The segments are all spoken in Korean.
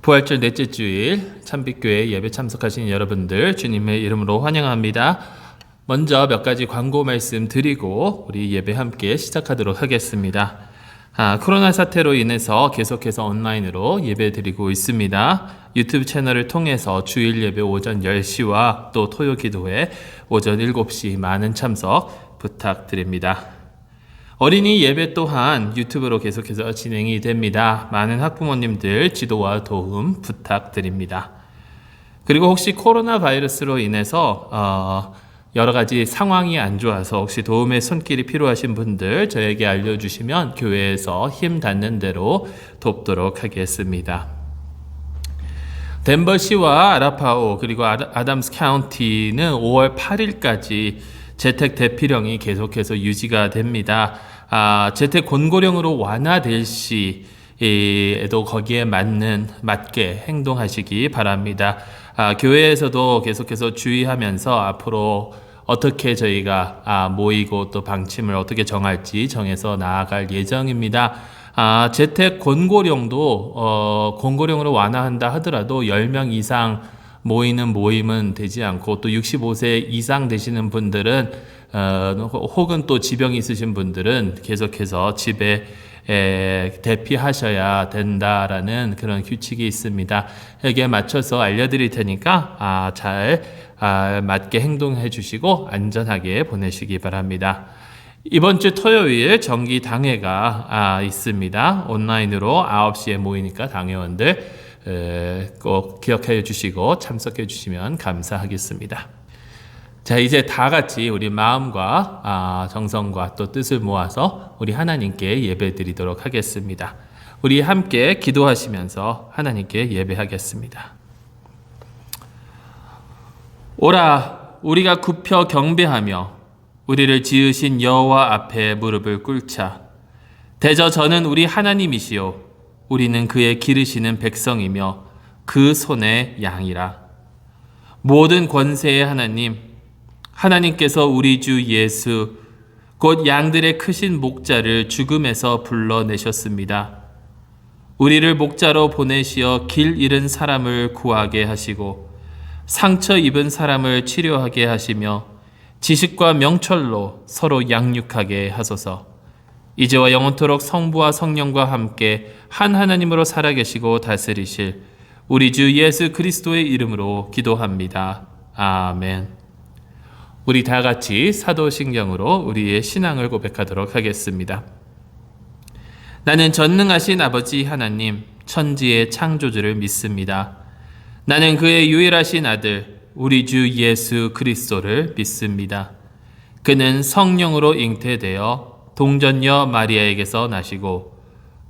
부활절 넷째 주일 참빛교회 예배 참석하신 여러분들 주님의 이름으로 환영합니다. 먼저 몇 가지 광고 말씀 드리고 우리 예배 함께 시작하도록 하겠습니다. 코로나 사태로 인해서 계속해서 온라인으로 예배 드리고 있습니다. 유튜브 채널을 통해서 주일 예배 오전 10시와 또 토요 기도회 오전 7시 많은 참석 부탁드립니다. 어린이 예배 또한 유튜브로 계속해서 진행이 됩니다. 많은 학부모님들 지도와 도움 부탁드립니다. 그리고 혹시 코로나 바이러스로 인해서 여러 가지 상황이 안 좋아서 혹시 도움의 손길이 필요하신 분들 저에게 알려주시면 교회에서 힘 닿는 대로 돕도록 하겠습니다. 덴버시와 아라파오 그리고 아담스 카운티는 5월 8일까지 재택 대피령이 계속해서 유지가 됩니다. 재택 권고령으로 완화될 시에도 거기에 맞게 행동하시기 바랍니다. 교회에서도 계속해서 주의하면서 앞으로 어떻게 저희가 모이고 또 방침을 어떻게 정할지 정해서 나아갈 예정입니다. 재택 권고령도 권고령으로 완화한다 하더라도 10명 이상 모이는 모임은 되지 않고 또 65세 이상 되시는 분들은 혹은 또 지병이 있으신 분들은 계속해서 집에 대피하셔야 된다라는 그런 규칙이 있습니다. 여기에 맞춰서 알려드릴 테니까 잘 맞게 행동해 주시고 안전하게 보내시기 바랍니다. 이번 주 토요일 정기 당회가 있습니다. 온라인으로 9시에 모이니까 당회원들 꼭 기억해 주시고 참석해 주시면 감사하겠습니다. 자, 이제 다 같이 우리 마음과 정성과 또 뜻을 모아서 우리 하나님께 예배 드리도록 하겠습니다. 우리 함께 기도하시면서 하나님께 예배하겠습니다. 오라, 우리가 굽혀 경배하며 우리를 지으신 여호와 앞에 무릎을 꿇자. 대저 저는 우리 하나님이시요 우리는 그의 기르시는 백성이며 그 손의 양이라. 모든 권세의 하나님, 하나님께서 우리 주 예수 곧 양들의 크신 목자를 죽음에서 불러내셨습니다. 우리를 목자로 보내시어 길 잃은 사람을 구하게 하시고 상처 입은 사람을 치료하게 하시며 지식과 명철로 서로 양육하게 하소서. 이제와 영원토록 성부와 성령과 함께 한 하나님으로 살아계시고 다스리실 우리 주 예수 그리스도의 이름으로 기도합니다. 아멘. 우리 다 같이 사도신경으로 우리의 신앙을 고백하도록 하겠습니다. 나는 전능하신 아버지 하나님, 천지의 창조주를 믿습니다. 나는 그의 유일하신 아들, 우리 주 예수 그리스도를 믿습니다. 그는 성령으로 잉태되어 동전녀 마리아에게서 나시고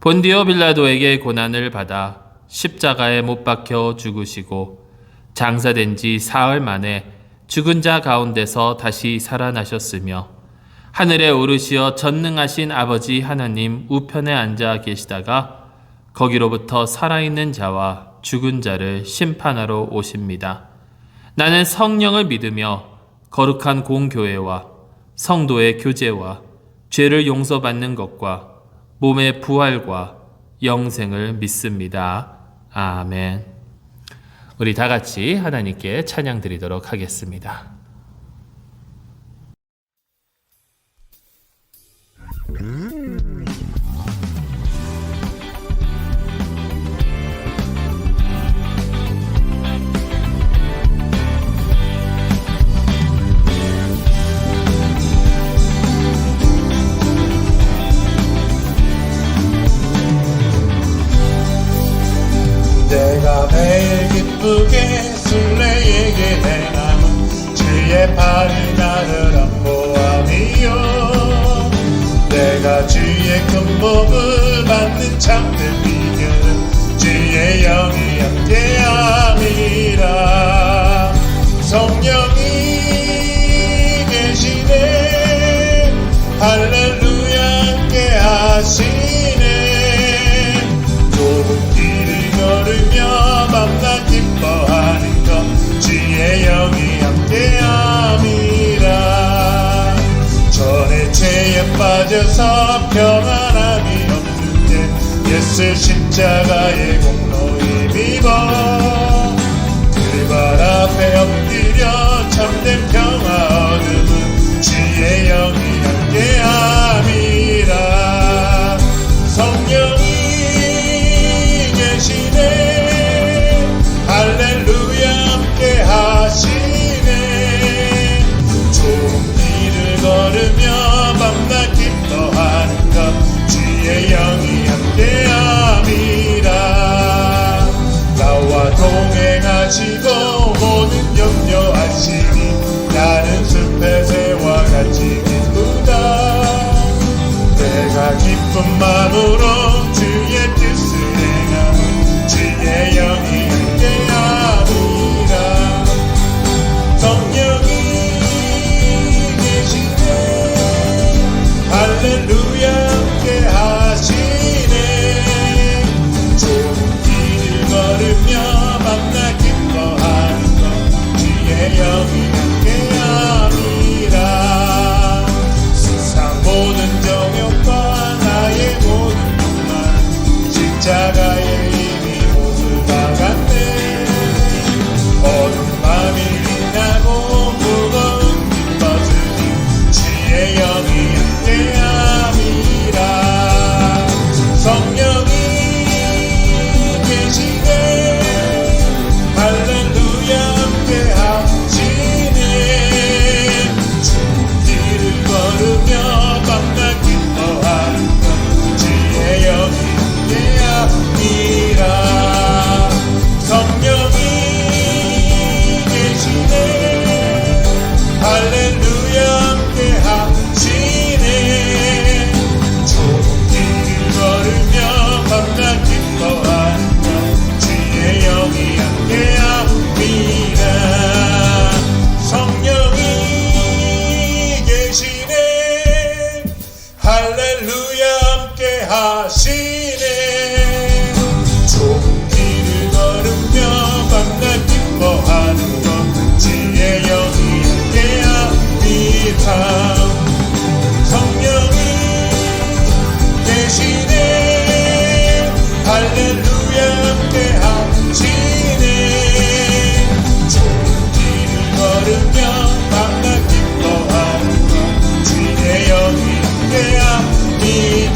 본디오 빌라도에게 고난을 받아 십자가에 못 박혀 죽으시고 장사된 지 사흘 만에 죽은 자 가운데서 다시 살아나셨으며 하늘에 오르시어 전능하신 아버지 하나님 우편에 앉아 계시다가 거기로부터 살아있는 자와 죽은 자를 심판하러 오십니다. 나는 성령을 믿으며 거룩한 공교회와 성도의 교제와 죄를 용서받는 것과 몸의 부활과 영생을 믿습니다. 아멘. 우리 다 같이 하나님께 찬양 드리도록 하겠습니다. 내가 매일 기쁘게 순례에게 행함은 주의 팔이 나를 안보함이요 내가 주의 큰 복을 받는 참된 비결은 주의 영이 함께함이라. 성령이 계시네 할렐루야 함께하시네 좁은 길을 걸으며 밤낮 기뻐하는 것 주의 영이 함께함이라. 전에 죄에 빠져서 평안함이 없는데 예수 십자가의 공로 이미 입어 그 발 앞에 엎드려 참된 평화 얻음은 주의 영이 함께함이라. 성령이 계시네 할렐루야 함께 하시네. 좋은 길을 걸으며 밤낮 기뻐하는 것 주의 영이 함께함이라. 나와 동행하시고 모든 염려하시니 나는 숲의 새와 같이 기쁘다. 내가 기쁜 마음으로 주의 뜻을 행하면 주의 영이 함께함이라. 성령이 계시네 할렐루야 함께 하시네. 좋은 길을 걸으며 밤낮 기뻐하는 것 주의 영이 함께함이라. 세상 모든 정욕과 나의 모든 욕망 십자가의 힘이 모두 다 갔네. 어두운 밤이 빛나고 무거운 빛 벗으니 주의 영이 함께함이라. 성령이 계시네 할렐루야 함께 하시네. 좋은 길을 걸으며 밤낮 기뻐하는 것 주의 영이 함께함이라. 성령이 계시네 할렐루야 함께 하시네. 좋은 길을 걸으며 밤낮 기뻐하는 것 주의 영이 함께함이라. 성령이 계시네 할렐루야 함께 하시네. 좋은 길을 걸으며 밤낮 기뻐하는 것 주의 영이 함께함이라. 성령이 계시네 할렐루야 함께 하시네. 좋은 길을 걸으며 밤낮 기뻐하는 것 주의 영이 함께함이.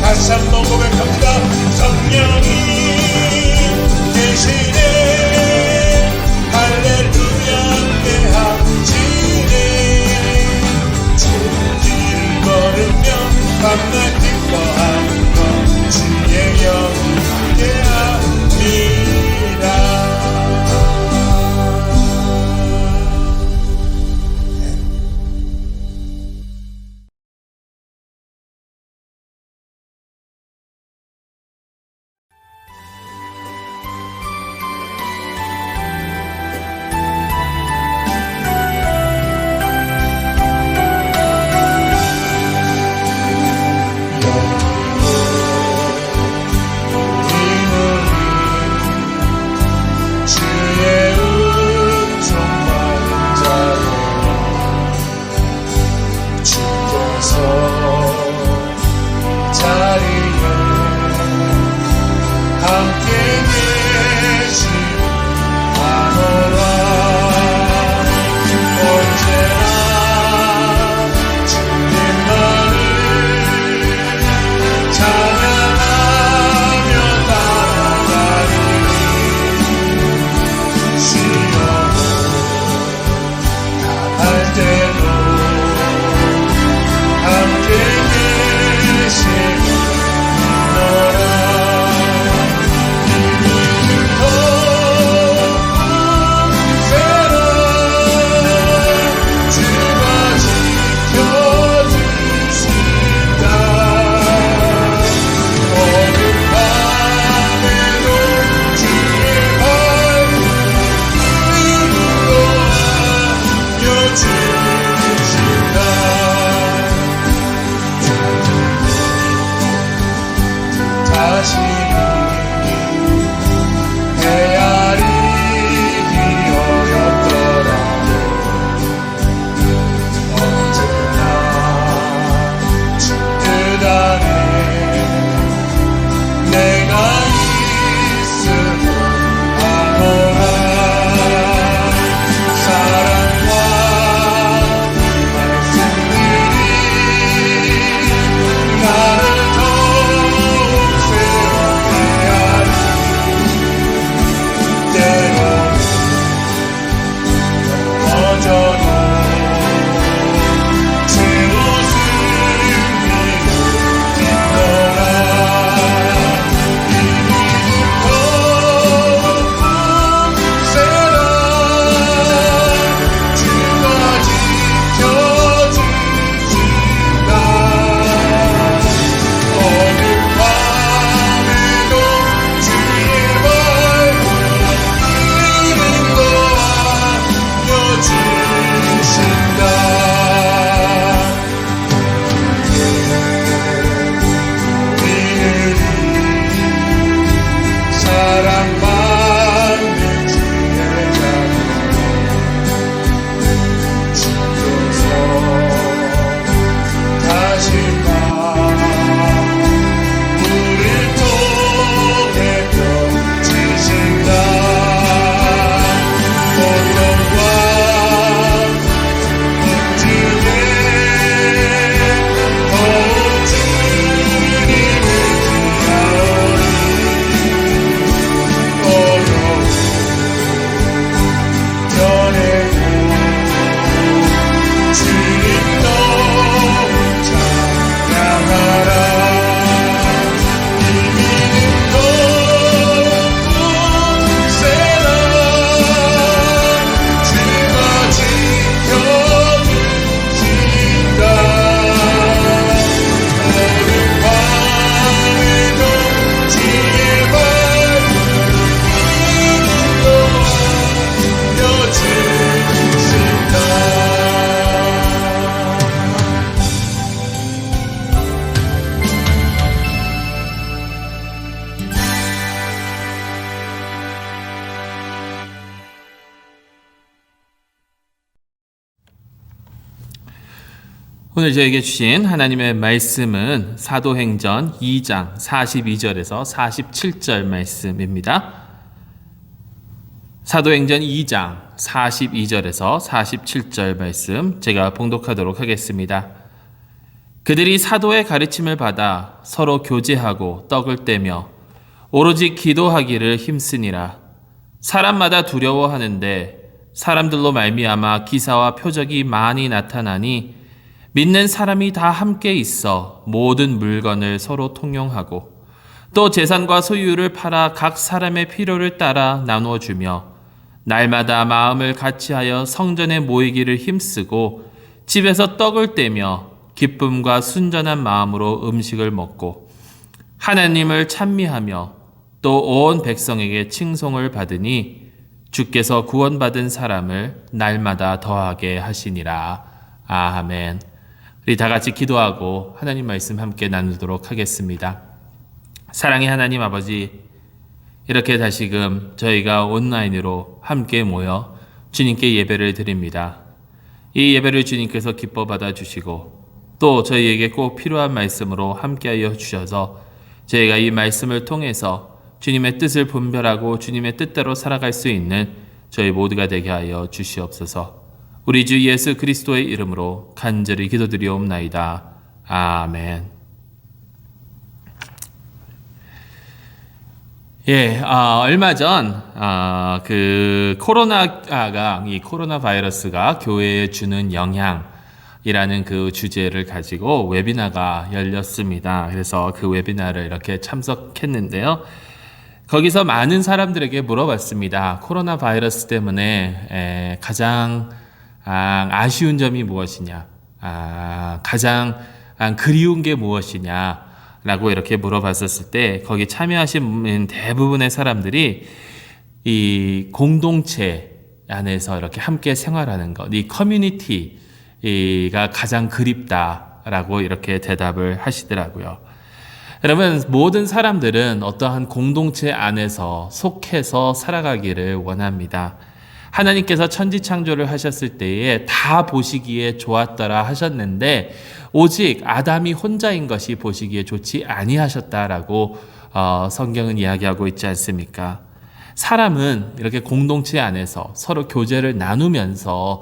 다시 한번 고백합니다. 성령이 계시네 할렐루야 함께 하시네. 좋은 길을 걸으며 밤낮 기뻐하는 것 주의 영이 함께함이라. 내가 있음 오늘 저에게 주신 하나님의 말씀은 사도행전 2장 42절에서 47절 말씀입니다. 사도행전 2장 42절에서 47절 말씀 제가 봉독하도록 하겠습니다. 그들이 사도의 가르침을 받아 서로 교제하고 떡을 떼며 오로지 기도하기를 힘쓰니라. 사람마다 두려워하는데 사람들로 말미암아 기사와 표적이 많이 나타나니 믿는 사람이 다 함께 있어 모든 물건을 서로 통용하고 또 재산과 소유를 팔아 각 사람의 필요를 따라 나누어 주며 날마다 마음을 같이하여 성전에 모이기를 힘쓰고 집에서 떡을 떼며 기쁨과 순전한 마음으로 음식을 먹고 하나님을 찬미하며 또 온 백성에게 칭송을 받으니 주께서 구원받은 사람을 날마다 더하게 하시니라. 아멘. 우리 다 같이 기도하고 하나님 말씀 함께 나누도록 하겠습니다. 사랑의 하나님 아버지, 이렇게 다시금 저희가 온라인으로 함께 모여 주님께 예배를 드립니다. 이 예배를 주님께서 기뻐 받아주시고 또 저희에게 꼭 필요한 말씀으로 함께하여 주셔서 저희가 이 말씀을 통해서 주님의 뜻을 분별하고 주님의 뜻대로 살아갈 수 있는 저희 모두가 되게 하여 주시옵소서. 우리 주 예수 그리스도의 이름으로 간절히 기도드리옵나이다. 아멘. 얼마 전 이 코로나 바이러스가 교회에 주는 영향이라는 그 주제를 가지고 웨비나가 열렸습니다. 그래서 그 웨비나를 이렇게 참석했는데요. 거기서 많은 사람들에게 물어봤습니다. 코로나 바이러스 때문에 가장 아쉬운 점이 무엇이냐, 가장 그리운 게 무엇이냐 라고 이렇게 물어봤었을 때 거기 참여하신 대부분의 사람들이 이 공동체 안에서 이렇게 함께 생활하는 것, 이 커뮤니티가 가장 그립다라고 이렇게 대답을 하시더라고요. 여러분, 모든 사람들은 어떠한 공동체 안에서 속해서 살아가기를 원합니다. 하나님께서 천지창조를 하셨을 때에 다 보시기에 좋았더라 하셨는데 오직 아담이 혼자인 것이 보시기에 좋지 아니하셨다라고 성경은 이야기하고 있지 않습니까? 사람은 이렇게 공동체 안에서 서로 교제를 나누면서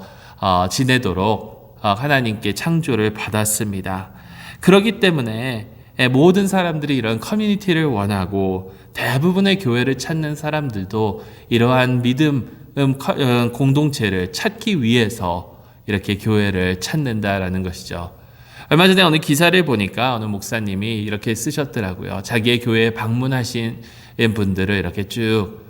지내도록 하나님께 창조를 받았습니다. 그렇기 때문에 모든 사람들이 이런 커뮤니티를 원하고 대부분의 교회를 찾는 사람들도 이러한 믿음 공동체를 찾기 위해서 이렇게 교회를 찾는다라는 것이죠. 얼마 전에 어느 기사를 보니까 어느 목사님이 이렇게 쓰셨더라고요. 자기의 교회에 방문하신 분들을 이렇게 쭉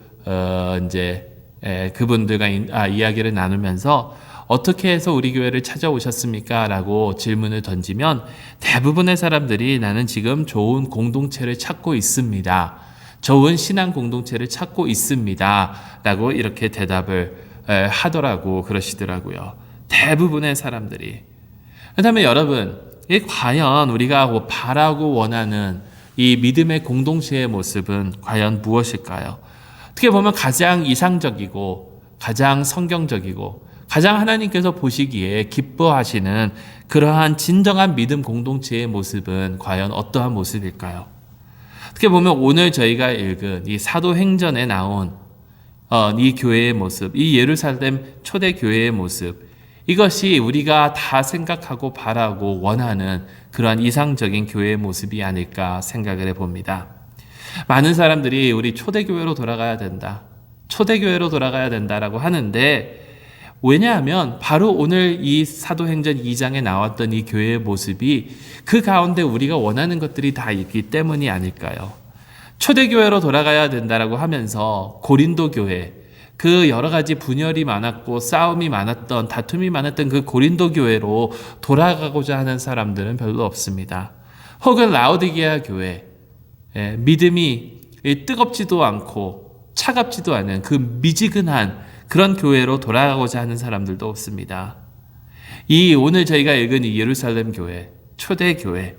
그분들과 이야기를 나누면서 어떻게 해서 우리 교회를 찾아오셨습니까? 라고 질문을 던지면 대부분의 사람들이 나는 지금 좋은 공동체를 찾고 있습니다. 좋은 신앙 공동체를 찾고 있습니다. 라고 이렇게 대답을 하더라고 그러시더라고요. 대부분의 사람들이. 그렇다면 여러분, 과연 우리가 바라고 원하는 이 믿음의 공동체의 모습은 과연 무엇일까요? 어떻게 보면 가장 이상적이고 가장 성경적이고 가장 하나님께서 보시기에 기뻐하시는 그러한 진정한 믿음 공동체의 모습은 과연 어떠한 모습일까요? 어떻게 보면 오늘 저희가 읽은 이 사도행전에 나온 이 교회의 모습, 이 예루살렘 초대 교회의 모습, 이것이 우리가 다 생각하고 바라고 원하는 그러한 이상적인 교회의 모습이 아닐까 생각을 해봅니다. 많은 사람들이 우리 초대교회로 돌아가야 된다, 초대교회로 돌아가야 된다라고 하는데 왜냐하면 바로 오늘 이 사도행전 2장에 나왔던 이 교회의 모습이 그 가운데 우리가 원하는 것들이 다 있기 때문이 아닐까요? 초대교회로 돌아가야 된다라고 하면서 고린도 교회, 그 여러 가지 분열이 많았고 싸움이 많았던, 다툼이 많았던 그 고린도 교회로 돌아가고자 하는 사람들은 별로 없습니다. 혹은 라오디게아 교회, 믿음이 뜨겁지도 않고 차갑지도 않은 그 미지근한 그런 교회로 돌아가고자 하는 사람들도 없습니다. 이 오늘 저희가 읽은 이 예루살렘 교회, 초대교회,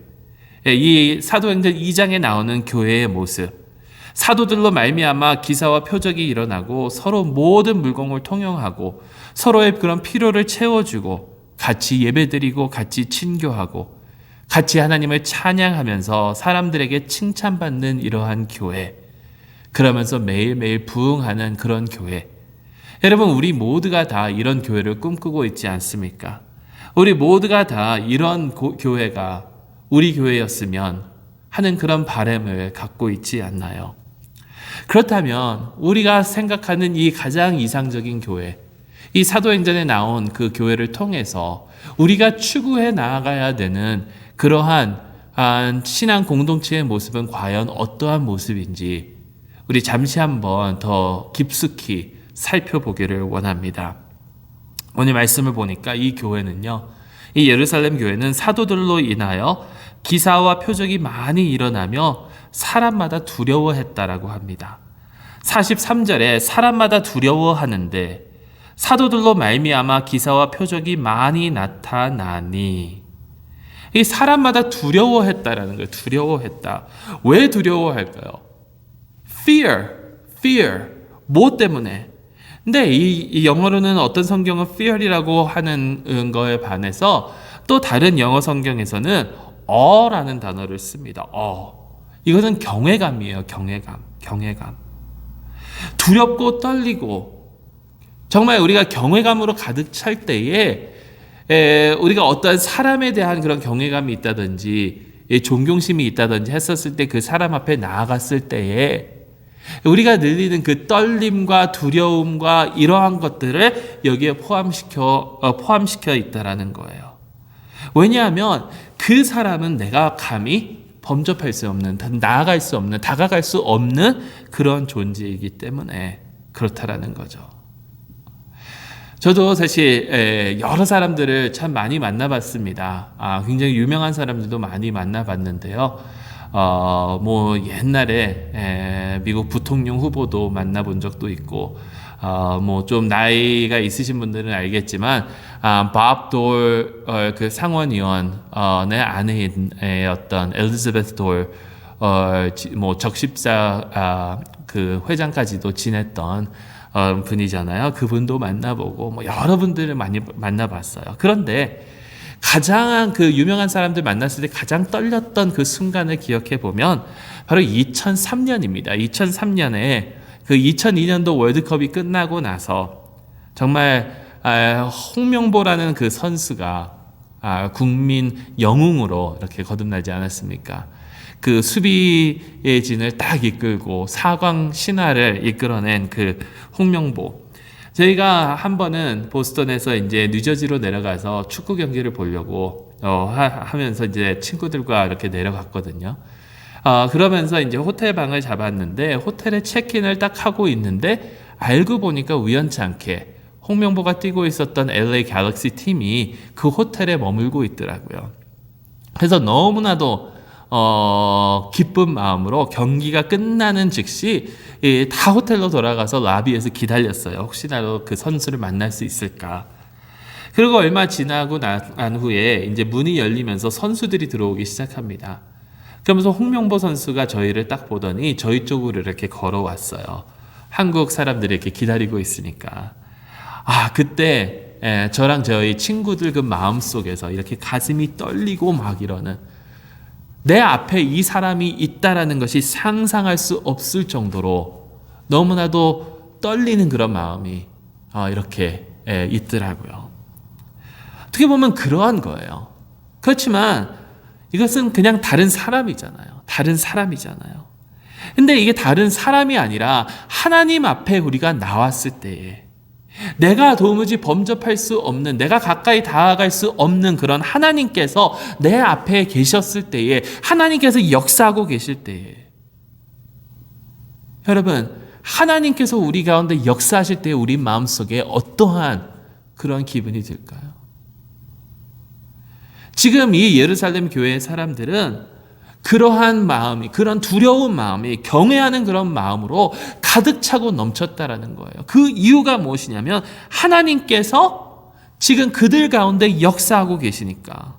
이 사도행전 2장에 나오는 교회의 모습, 사도들로 말미암아 기사와 표적이 일어나고 서로 모든 물건을 통용하고 서로의 그런 필요를 채워주고 같이 예배드리고 같이 친교하고 같이 하나님을 찬양하면서 사람들에게 칭찬받는 이러한 교회, 그러면서 매일매일 부흥하는 그런 교회. 여러분, 우리 모두가 다 이런 교회를 꿈꾸고 있지 않습니까? 우리 모두가 다 이런 교회가 우리 교회였으면 하는 그런 바람을 갖고 있지 않나요? 그렇다면 우리가 생각하는 이 가장 이상적인 교회, 이 사도행전에 나온 그 교회를 통해서 우리가 추구해 나아가야 되는 그러한 신앙 공동체의 모습은 과연 어떠한 모습인지 우리 잠시 한번 더 깊숙이 살펴보기를 원합니다. 오늘 말씀을 보니까 이 교회는요, 이 예루살렘 교회는 사도들로 인하여 기사와 표적이 많이 일어나며 사람마다 두려워했다라고 합니다. 43절에 사람마다 두려워하는데 사도들로 말미암아 기사와 표적이 많이 나타나니, 이 사람마다 두려워했다라는 거예요. 두려워했다. 왜 두려워할까요? fear. 뭐 때문에? 근데 이 영어로는 어떤 성경은 fear이라고 하는 거에 반해서 또 다른 영어 성경에서는 aw라는 단어를 씁니다. 이것은 경외감이에요. 경외감. 두렵고 떨리고, 정말 우리가 경외감으로 가득 찰 때에 우리가 어떤 사람에 대한 그런 경외감이 있다든지 존경심이 있다든지 했었을 때, 그 사람 앞에 나아갔을 때에 우리가 느끼는 그 떨림과 두려움과 이러한 것들을 여기에 포함시켜 있다라는 거예요. 왜냐하면 그 사람은 내가 감히 범접할 수 없는, 나아갈 수 없는, 다가갈 수 없는 그런 존재이기 때문에 그렇다라는 거죠. 저도 사실 여러 사람들을 참 많이 만나봤습니다. 굉장히 유명한 사람들도 많이 만나봤는데요. 뭐 옛날에 미국 부통령 후보도 만나본 적도 있고, 뭐 좀 나이가 있으신 분들은 알겠지만, 밥 돌 그 상원의원의 아내였던 엘리자베스 돌 뭐 적십자 그 회장까지도 지냈던 분이잖아요. 그분도 만나보고 뭐 여러분들을 많이 만나봤어요. 그런데 가장 그 유명한 사람들 만났을 때 가장 떨렸던 그 순간을 기억해 보면 바로 2003년입니다. 2003년에 그 2002년도 월드컵이 끝나고 나서 정말 홍명보라는 그 선수가 국민 영웅으로 이렇게 거듭나지 않았습니까? 그 수비의 진을 딱 이끌고 사광 신화를 이끌어낸 그 홍명보. 저희가 한 번은 보스턴에서 이제 뉴저지로 내려가서 축구 경기를 보려고 하면서 이제 친구들과 이렇게 내려갔거든요. 그러면서 이제 호텔 방을 잡았는데 호텔에 체크인을 딱 하고 있는데 알고 보니까 우연치 않게 홍명보가 뛰고 있었던 LA 갤럭시 팀이 그 호텔에 머물고 있더라고요. 그래서 너무나도 기쁜 마음으로 경기가 끝나는 즉시 다 호텔로 돌아가서 라비에서 기다렸어요. 혹시나도 그 선수를 만날 수 있을까. 그리고 얼마 지나고 난 후에 이제 문이 열리면서 선수들이 들어오기 시작합니다. 그러면서 홍명보 선수가 저희를 딱 보더니 저희 쪽으로 이렇게 걸어왔어요. 한국 사람들이 이렇게 기다리고 있으니까. 그때 저랑 저희 친구들 그 마음속에서 이렇게 가슴이 떨리고 막 이러는, 내 앞에 이 사람이 있다라는 것이 상상할 수 없을 정도로 너무나도 떨리는 그런 마음이 이렇게 있더라고요. 어떻게 보면 그러한 거예요. 그렇지만 이것은 그냥 다른 사람이잖아요. 근데 이게 다른 사람이 아니라 하나님 앞에 우리가 나왔을 때에 내가 도무지 범접할 수 없는, 내가 가까이 다가갈 수 없는 그런 하나님께서 내 앞에 계셨을 때에, 하나님께서 역사하고 계실 때에, 여러분, 하나님께서 우리 가운데 역사하실 때에 우리 마음속에 어떠한 그런 기분이 들까요? 지금 이 예루살렘 교회의 사람들은 그러한 마음이, 그런 두려운 마음이, 경외하는 그런 마음으로 가득 차고 넘쳤다라는 거예요. 그 이유가 무엇이냐면 하나님께서 지금 그들 가운데 역사하고 계시니까.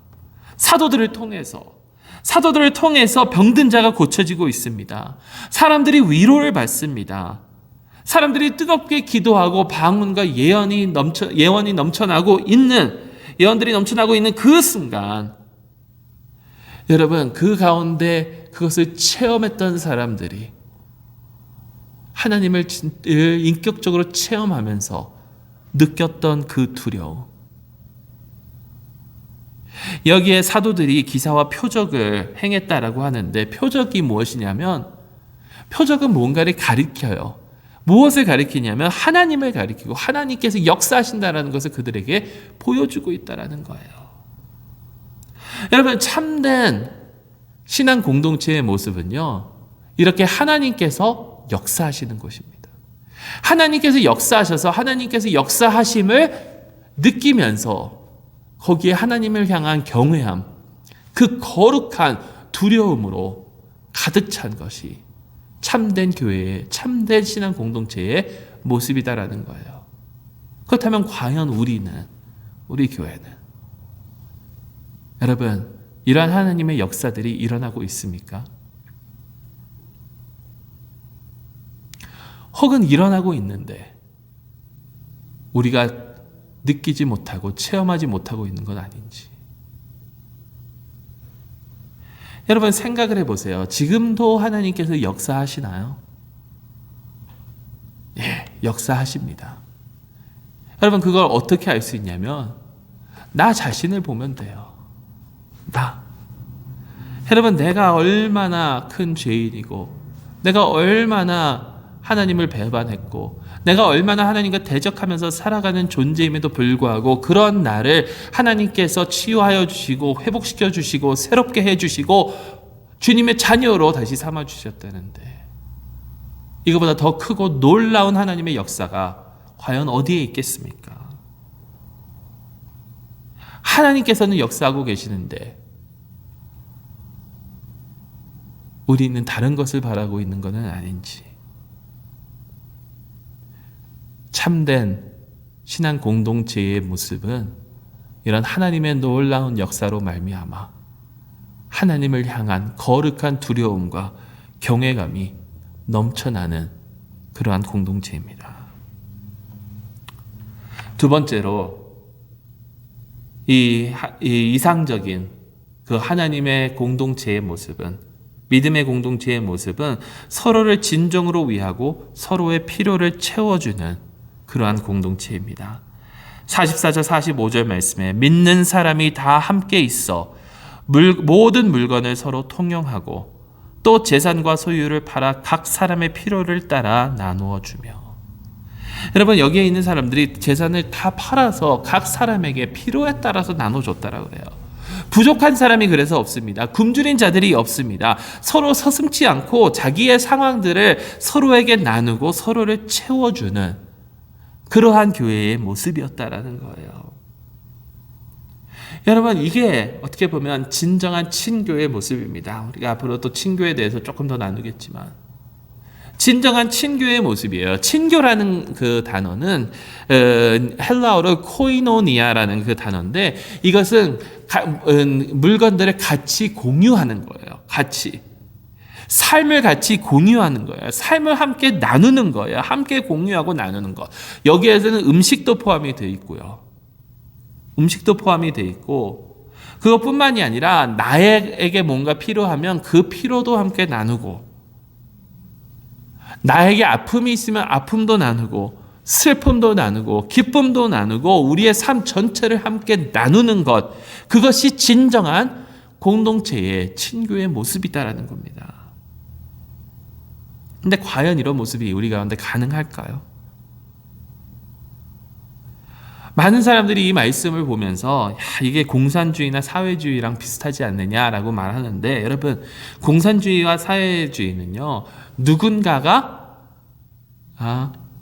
사도들을 통해서 병든 자가 고쳐지고 있습니다. 사람들이 위로를 받습니다. 사람들이 뜨겁게 기도하고 방언과 예언이 넘쳐나고 있는 예언들이 넘쳐나고 있는 그 순간, 여러분, 그 가운데 그것을 체험했던 사람들이 하나님을 인격적으로 체험하면서 느꼈던 그 두려움. 여기에 사도들이 기사와 표적을 행했다라고 하는데, 표적이 무엇이냐면, 표적은 뭔가를 가리켜요. 무엇을 가리키냐면 하나님을 가리키고 하나님께서 역사하신다라는 것을 그들에게 보여주고 있다라는 거예요. 여러분, 참된 신앙 공동체의 모습은요, 이렇게 하나님께서 역사하시는 것입니다. 하나님께서 역사하셔서 하나님께서 역사하심을 느끼면서 거기에 하나님을 향한 경외함, 그 거룩한 두려움으로 가득 찬 것이 참된 교회의, 참된 신앙 공동체의 모습이다라는 거예요. 그렇다면 과연 우리 교회는, 여러분, 이러한 하나님의 역사들이 일어나고 있습니까? 혹은 일어나고 있는데 우리가 느끼지 못하고 체험하지 못하고 있는 건 아닌지. 여러분, 생각을 해보세요. 지금도 하나님께서 역사하시나요? 예, 역사하십니다. 여러분, 그걸 어떻게 알 수 있냐면 나 자신을 보면 돼요. 여러분, 내가 얼마나 큰 죄인이고, 내가 얼마나 하나님을 배반했고, 내가 얼마나 하나님과 대적하면서 살아가는 존재임에도 불구하고 그런 나를 하나님께서 치유하여 주시고 회복시켜 주시고 새롭게 해 주시고 주님의 자녀로 다시 삼아 주셨다는데, 이거보다 더 크고 놀라운 하나님의 역사가 과연 어디에 있겠습니까? 하나님께서는 역사하고 계시는데 우리는 다른 것을 바라고 있는 것은 아닌지. 참된 신앙 공동체의 모습은 이런 하나님의 놀라운 역사로 말미암아 하나님을 향한 거룩한 두려움과 경외감이 넘쳐나는 그러한 공동체입니다. 두 번째로, 이 이상적인 그 하나님의 공동체의 모습은, 믿음의 공동체의 모습은 서로를 진정으로 위하고 서로의 필요를 채워주는 그러한 공동체입니다. 44절 45절 말씀에 믿는 사람이 다 함께 있어 모든 물건을 서로 통용하고 또 재산과 소유를 팔아 각 사람의 필요를 따라 나누어 주며. 여러분, 여기에 있는 사람들이 재산을 다 팔아서 각 사람에게 필요에 따라서 나눠줬다라고 그래요. 부족한 사람이 그래서 없습니다. 굶주린 자들이 없습니다. 서로 서슴지 않고 자기의 상황들을 서로에게 나누고 서로를 채워주는 그러한 교회의 모습이었다라는 거예요. 여러분, 이게 어떻게 보면 진정한 친교의 모습입니다. 우리가 앞으로 또 친교에 대해서 조금 더 나누겠지만, 진정한 친교의 모습이에요. 친교라는 그 단어는 헬라어로 코이노니아라는 그 단어인데, 이것은 물건들을 같이 공유하는 거예요. 같이. 삶을 같이 공유하는 거예요. 삶을 함께 나누는 거예요. 함께 공유하고 나누는 것. 여기에서는 음식도 포함이 되어 있고요. 음식도 포함이 되어 있고, 그것뿐만이 아니라 나에게 뭔가 필요하면 그 필요도 함께 나누고, 나에게 아픔이 있으면 아픔도 나누고, 슬픔도 나누고, 기쁨도 나누고, 우리의 삶 전체를 함께 나누는 것, 그것이 진정한 공동체의 친교의 모습이다라는 겁니다. 근데 과연 이런 모습이 우리 가운데 가능할까요? 많은 사람들이 이 말씀을 보면서 이게 공산주의나 사회주의랑 비슷하지 않느냐라고 말하는데, 여러분, 공산주의와 사회주의는요, 누군가가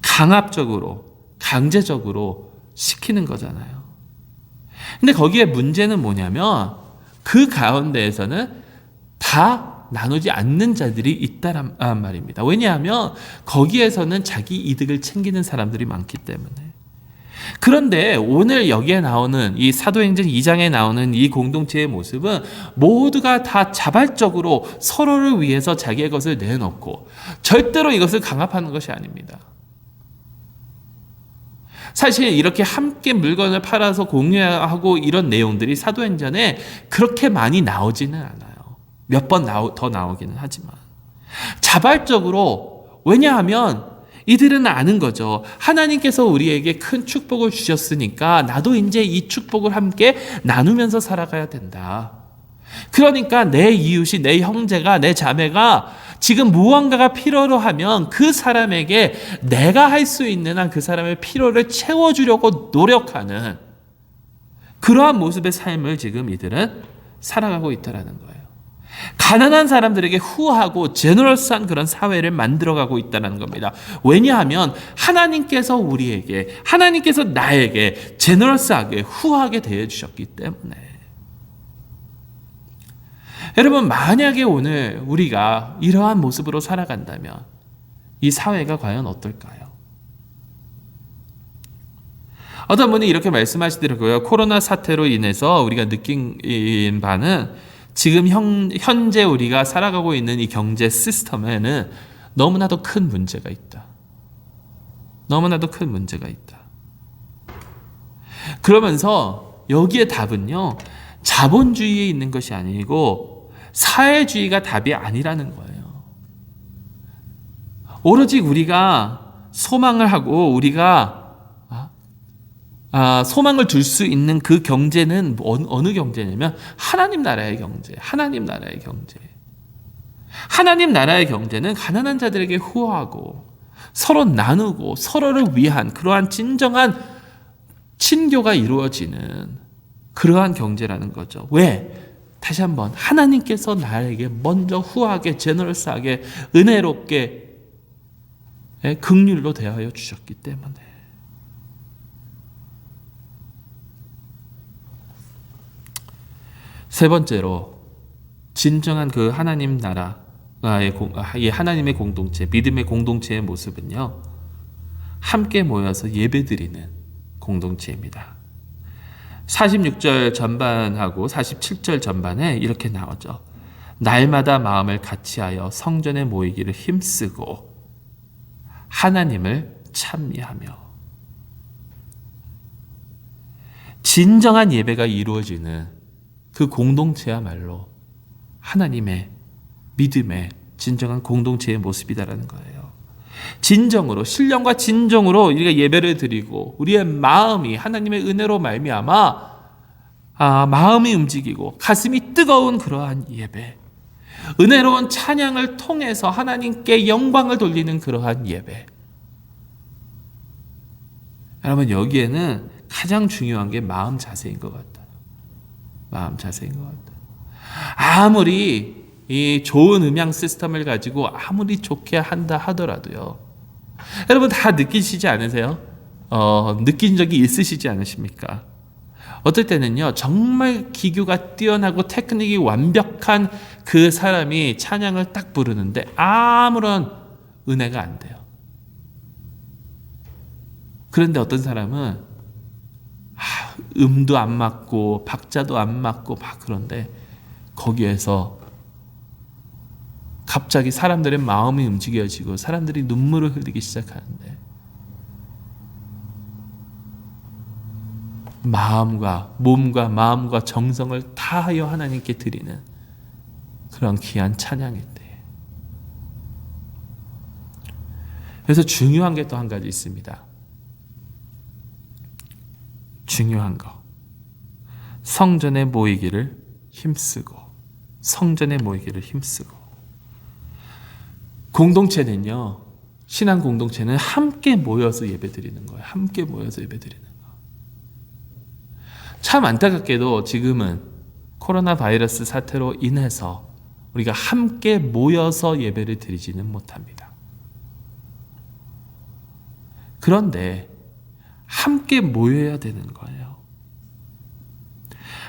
강압적으로, 강제적으로 시키는 거잖아요. 근데 거기에 문제는 뭐냐면 그 가운데에서는 다 나누지 않는 자들이 있다란 말입니다. 왜냐하면 거기에서는 자기 이득을 챙기는 사람들이 많기 때문에. 그런데 오늘 여기에 나오는 이 사도행전 2장에 나오는 이 공동체의 모습은 모두가 다 자발적으로 서로를 위해서 자기의 것을 내놓고 절대로 이것을 강압하는 것이 아닙니다. 사실 이렇게 함께 물건을 팔아서 공유하고 이런 내용들이 사도행전에 그렇게 많이 나오지는 않아요. 몇 번 더 나오기는 하지만. 자발적으로, 왜냐하면 이들은 아는 거죠. 하나님께서 우리에게 큰 축복을 주셨으니까 나도 이제 이 축복을 함께 나누면서 살아가야 된다. 그러니까 내 이웃이, 내 형제가, 내 자매가 지금 무언가가 필요로 하면 그 사람에게 내가 할 수 있는 한 그 사람의 필요를 채워주려고 노력하는 그러한 모습의 삶을 지금 이들은 살아가고 있다는 거예요. 가난한 사람들에게 후하고 제너러스한 그런 사회를 만들어가고 있다는 겁니다. 왜냐하면 하나님께서 우리에게, 하나님께서 나에게 제너러스하게 후하게 대해주셨기 때문에. 여러분, 만약에 오늘 우리가 이러한 모습으로 살아간다면 이 사회가 과연 어떨까요? 어떤 분이 이렇게 말씀하시더라고요. 코로나 사태로 인해서 우리가 느낀 바는 지금 현재 우리가 살아가고 있는 이 경제 시스템에는 너무나도 큰 문제가 있다. 너무나도 큰 문제가 있다. 그러면서 여기에 답은요, 자본주의에 있는 것이 아니고 사회주의가 답이 아니라는 거예요. 오로지 우리가 소망을 하고 우리가 소망을 둘 수 있는 그 경제는 어느 경제냐면 하나님 나라의 경제, 하나님 나라의 경제. 하나님 나라의 경제는 가난한 자들에게 후하고 서로 나누고 서로를 위한 그러한 진정한 친교가 이루어지는 그러한 경제라는 거죠. 왜? 다시 한번 하나님께서 나에게 먼저 후하게, 제너러스하게, 은혜롭게 긍휼로 대하여 주셨기 때문에. 세 번째로, 진정한 그 하나님 나라의 하나님의 공동체, 믿음의 공동체의 모습은요, 함께 모여서 예배드리는 공동체입니다. 46절 전반하고 47절 전반에 이렇게 나오죠. 날마다 마음을 같이하여 성전에 모이기를 힘쓰고 하나님을 찬미하며. 진정한 예배가 이루어지는 그 공동체야말로 하나님의 믿음의 진정한 공동체의 모습이다라는 거예요. 진정으로, 신령과 진정으로 우리가 예배를 드리고 우리의 마음이 하나님의 은혜로 말미암아 마음이 움직이고 가슴이 뜨거운 그러한 예배, 은혜로운 찬양을 통해서 하나님께 영광을 돌리는 그러한 예배. 여러분, 여기에는 가장 중요한 게 마음 자세인 것 같아요. 마음 자세인 것 같아요. 아무리 이 좋은 음향 시스템을 가지고 아무리 좋게 한다 하더라도요, 여러분 다 느끼시지 않으세요? 느낀 적이 있으시지 않으십니까? 어떨 때는요, 정말 기교가 뛰어나고 테크닉이 완벽한 그 사람이 찬양을 딱 부르는데 아무런 은혜가 안 돼요. 그런데 어떤 사람은 음도 안 맞고 박자도 안 맞고 막 그런데 거기에서 갑자기 사람들의 마음이 움직여지고 사람들이 눈물을 흘리기 시작하는데, 마음과 몸과 마음과 정성을 다하여 하나님께 드리는 그런 귀한 찬양인데. 그래서 중요한 게 또 한 가지 있습니다. 중요한 거. 성전에 모이기를 힘쓰고, 성전에 모이기를 힘쓰고. 공동체는요, 신앙 공동체는 함께 모여서 예배드리는 거예요. 함께 모여서 예배드리는 거. 참 안타깝게도 지금은 코로나 바이러스 사태로 인해서 우리가 함께 모여서 예배를 드리지는 못합니다. 그런데 함께 모여야 되는 거예요.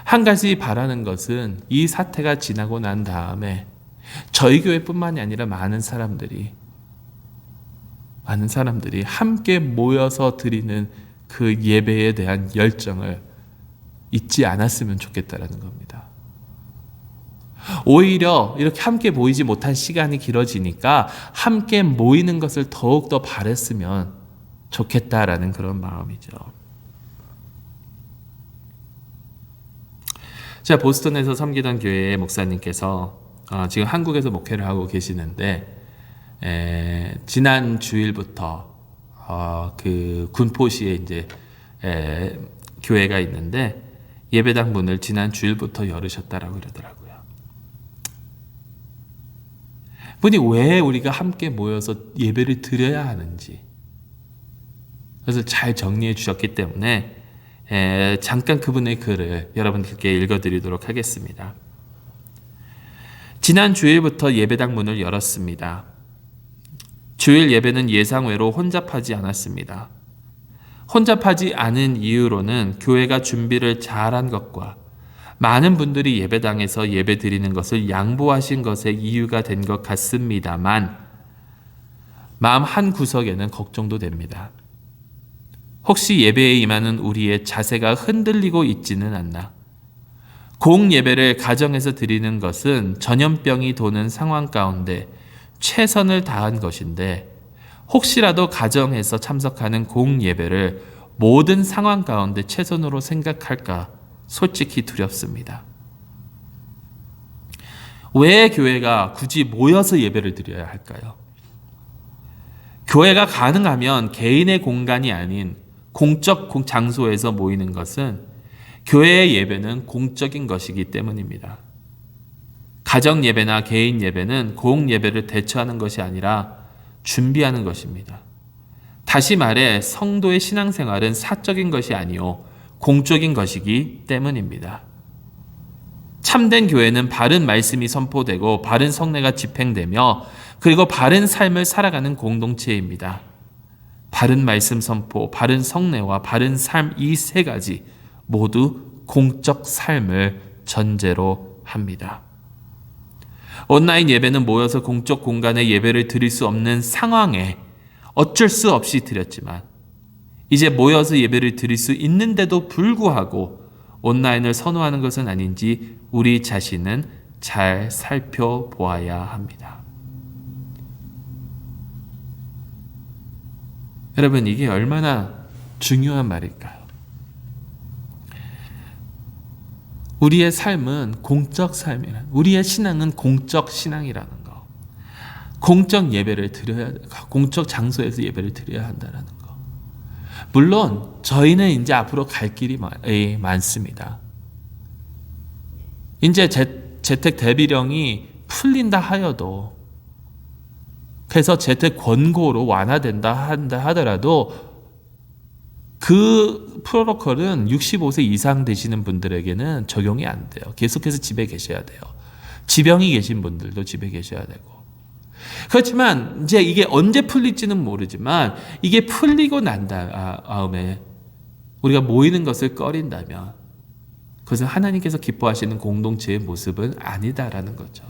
한 가지 바라는 것은 이 사태가 지나고 난 다음에 저희 교회뿐만이 아니라 많은 사람들이 함께 모여서 드리는 그 예배에 대한 열정을 잊지 않았으면 좋겠다라는 겁니다. 오히려 이렇게 함께 모이지 못한 시간이 길어지니까 함께 모이는 것을 더욱더 바랬으면 좋겠다라는 그런 마음이죠. 제가 보스턴에서 섬기던 교회의 목사님께서 지금 한국에서 목회를 하고 계시는데 지난 주일부터 그 군포시에 이제 교회가 있는데 예배당 문을 지난 주일부터 열으셨다라고 그러더라고요. 분이 왜 우리가 함께 모여서 예배를 드려야 하는지 그래서 잘 정리해 주셨기 때문에 잠깐 그분의 글을 여러분들께 읽어드리도록 하겠습니다. 지난 주일부터 예배당 문을 열었습니다. 주일 예배는 예상외로 혼잡하지 않았습니다. 혼잡하지 않은 이유로는 교회가 준비를 잘한 것과 많은 분들이 예배당에서 예배 드리는 것을 양보하신 것의 이유가 된 것 같습니다만 마음 한 구석에는 걱정도 됩니다. 혹시 예배에 임하는 우리의 자세가 흔들리고 있지는 않나? 공예배를 가정에서 드리는 것은 전염병이 도는 상황 가운데 최선을 다한 것인데 혹시라도 가정에서 참석하는 공예배를 모든 상황 가운데 최선으로 생각할까 솔직히 두렵습니다. 왜 교회가 굳이 모여서 예배를 드려야 할까요? 교회가 가능하면 개인의 공간이 아닌 공적 장소에서 모이는 것은 교회의 예배는 공적인 것이기 때문입니다. 가정 예배나 개인 예배는 공 예배를 대처하는 것이 아니라 준비하는 것입니다. 다시 말해 성도의 신앙생활은 사적인 것이 아니요 공적인 것이기 때문입니다. 참된 교회는 바른 말씀이 선포되고 바른 성례가 집행되며 그리고 바른 삶을 살아가는 공동체입니다. 바른 말씀 선포, 바른 성례와 바른 삶 이 세 가지 모두 공적 삶을 전제로 합니다. 온라인 예배는 모여서 공적 공간에 예배를 드릴 수 없는 상황에 어쩔 수 없이 드렸지만 이제 모여서 예배를 드릴 수 있는데도 불구하고 온라인을 선호하는 것은 아닌지 우리 자신은 잘 살펴보아야 합니다. 여러분, 이게 얼마나 중요한 말일까요? 우리의 삶은 공적 삶이란, 우리의 신앙은 공적 신앙이라는 거. 공적 예배를 드려야, 공적 장소에서 예배를 드려야 한다는 거. 물론 저희는 이제 앞으로 갈 길이 많습니다. 이제 재택 대비령이 풀린다 하여도, 그래서 재택 권고로 완화된다 하더라도 그 프로토콜은 65세 이상 되시는 분들에게는 적용이 안 돼요. 계속해서 집에 계셔야 돼요. 지병이 계신 분들도 집에 계셔야 되고. 그렇지만 이제 이게 언제 풀릴지는 모르지만 이게 풀리고 난 다음에 우리가 모이는 것을 꺼린다면 그것은 하나님께서 기뻐하시는 공동체의 모습은 아니다라는 거죠.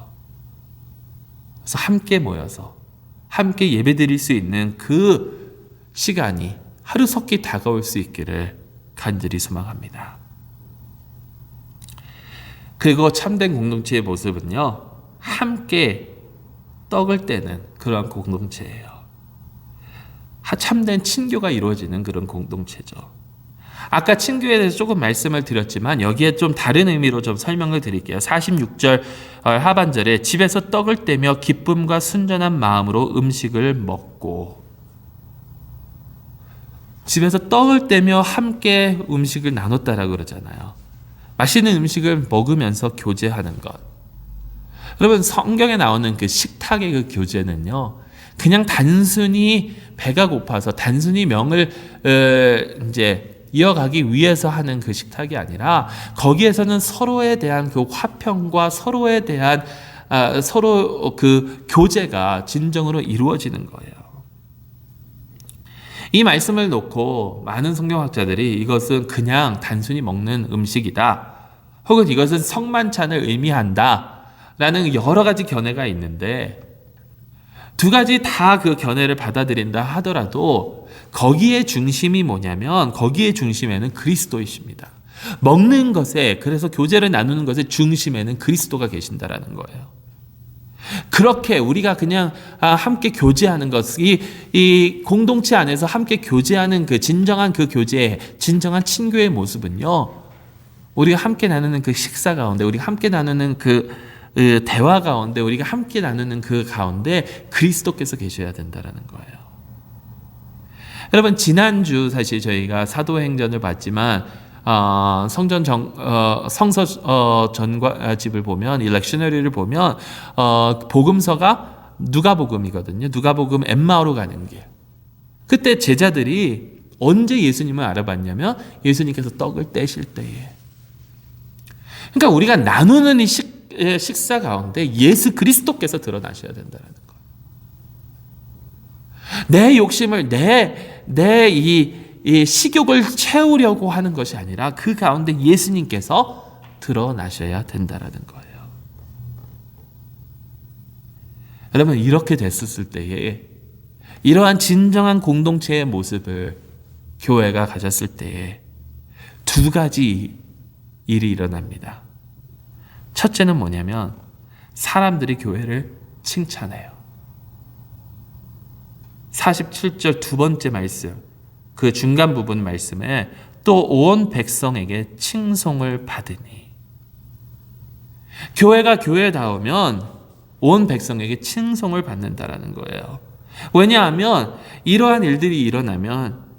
그래서 함께 모여서 함께 예배드릴 수 있는 그 시간이 하루속히 다가올 수 있기를 간절히 소망합니다. 그리고 참된 공동체의 모습은요, 함께 떡을 떼는 그러한 공동체예요. 참된 친교가 이루어지는 그런 공동체죠. 아까 친교에 대해서 조금 말씀을 드렸지만 여기에 좀 다른 의미로 좀 설명을 드릴게요. 46절 하반절에 집에서 떡을 떼며 기쁨과 순전한 마음으로 음식을 먹고, 집에서 떡을 떼며 함께 음식을 나눴다라고 그러잖아요. 맛있는 음식을 먹으면서 교제하는 것. 여러분, 성경에 나오는 그 식탁의 그 교제는요, 그냥 단순히 배가 고파서 단순히 명을 이제 이어가기 위해서 하는 그 식탁이 아니라 거기에서는 서로에 대한 그 화평과 서로에 대한 서로 그 교제가 진정으로 이루어지는 거예요. 이 말씀을 놓고 많은 성경학자들이 이것은 그냥 단순히 먹는 음식이다, 혹은 이것은 성만찬을 의미한다 라는 여러 가지 견해가 있는데, 두 가지 다 그 견해를 받아들인다 하더라도 거기에 중심이 뭐냐면 거기에 중심에는 그리스도이십니다. 먹는 것에, 그래서 교제를 나누는 것의 중심에는 그리스도가 계신다라는 거예요. 그렇게 우리가 그냥 함께 교제하는 것, 이 공동체 안에서 함께 교제하는 그 진정한 그 교제, 진정한 친교의 모습은요, 우리가 함께 나누는 그 식사 가운데, 우리가 함께 나누는 그 대화 가운데, 우리가 함께 나누는 그 가운데 그리스도께서 계셔야 된다라는 거예요. 여러분, 지난주 사실 저희가 사도행전을 봤지만 성서 전집을 보면, 이 렉셔너리를 보면 복음서가 누가복음이거든요. 누가복음 엠마오로 가는 길. 그때 제자들이 언제 예수님을 알아봤냐면 예수님께서 떡을 떼실 때에. 그러니까 우리가 나누는 이 식사 가운데 예수 그리스도께서 드러나셔야 된다는 거예요. 내 욕심을 내 이 식욕을 채우려고 하는 것이 아니라 그 가운데 예수님께서 드러나셔야 된다라는 거예요. 여러분, 이렇게 됐었을 때에, 이러한 진정한 공동체의 모습을 교회가 가졌을 때에 두 가지 일이 일어납니다. 첫째는 뭐냐면 사람들이 교회를 칭찬해요. 47절 두 번째 말씀, 그 중간 부분 말씀에 또 온 백성에게 칭송을 받으니, 교회가 교회다우면 온 백성에게 칭송을 받는다라는 거예요. 왜냐하면 이러한 일들이 일어나면